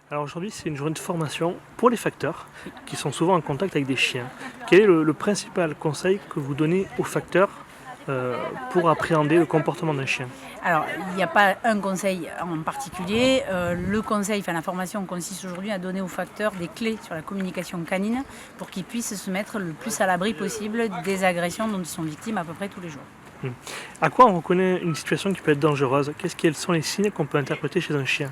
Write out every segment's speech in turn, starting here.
Alors aujourd'hui, c'est une journée de formation pour les facteurs qui sont souvent en contact avec des chiens. Quel est le principal conseil que vous donnez aux facteurs pour appréhender le comportement d'un chien? Alors, il n'y a pas un conseil en particulier. La formation consiste aujourd'hui à donner aux facteurs des clés sur la communication canine pour qu'ils puissent se mettre le plus à l'abri possible des agressions dont ils sont victimes à peu près tous les jours. Hmm. À quoi on reconnaît une situation qui peut être dangereuse? Quels sont les signes qu'on peut interpréter chez un chien?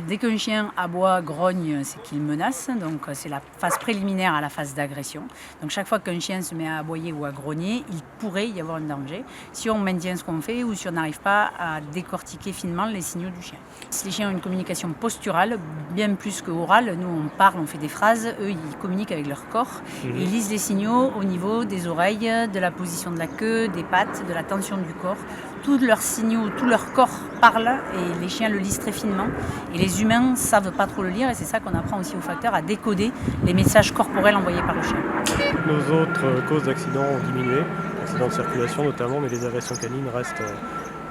Dès qu'un chien aboie, grogne, c'est qu'il menace. Donc c'est la phase préliminaire à la phase d'agression. Donc chaque fois qu'un chien se met à aboyer ou à grogner, il pourrait y avoir un danger si on maintient ce qu'on fait ou si on n'arrive pas à décortiquer finement les signaux du chien. Si les chiens ont une communication posturale, bien plus que orale, nous on parle, on fait des phrases, eux ils communiquent avec leur corps et ils lisent les signaux au niveau des oreilles, de la position de la queue, des pattes, de la tension du corps. Tous leurs signaux, tout leur corps parle et les chiens le lisent très finement. Et les humains ne savent pas trop le lire et c'est ça qu'on apprend aussi aux facteurs à décoder les messages corporels envoyés par le chien. Nos autres causes d'accidents ont diminué, accidents de circulation notamment, mais les agressions canines restent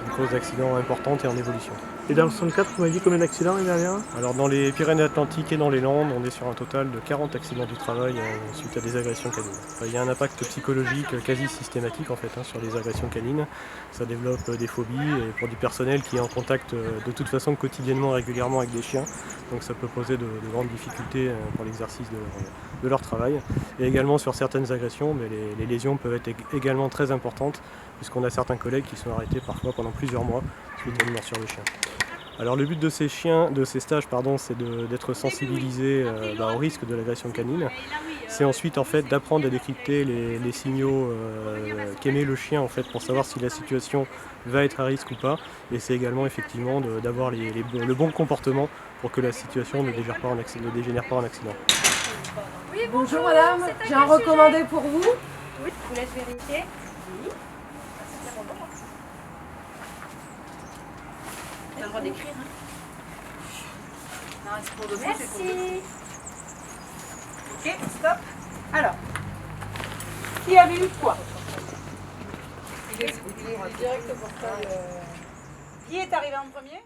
une cause d'accident importante et en évolution. Et dans le 64, vous m'avez dit combien d'accidents l'année dernière? Alors dans les Pyrénées-Atlantiques et dans les Landes, on est sur un total de 40 accidents du travail suite à des agressions canines. Il y a un impact psychologique quasi systématique en fait sur les agressions canines. Ça développe des phobies et pour du personnel qui est en contact de toute façon quotidiennement, régulièrement avec des chiens. Donc ça peut poser de grandes difficultés pour l'exercice de leur travail. Et également sur certaines agressions, mais les lésions peuvent être également très importantes puisqu'on a certains collègues qui sont arrêtés parfois pendant plusieurs mois suite à une morsure de chien. Alors le but de ces stages, c'est d'être sensibilisé au risque de l'agression canine. C'est ensuite en fait d'apprendre à décrypter les signaux qu'émet le chien en fait pour savoir si la situation va être à risque ou pas. Et c'est également effectivement d'avoir le bon comportement pour que la situation ne dégénère pas en accident. Oui, bonjour madame, j'ai un recommandé pour vous. Oui, je vous laisse vérifier. Oui. Tu as le droit d'écrire, hein? Non, c'est pour le merci. Ok, stop. Alors, qui avait eu quoi? Il est direct au portail. Qui est arrivé en premier?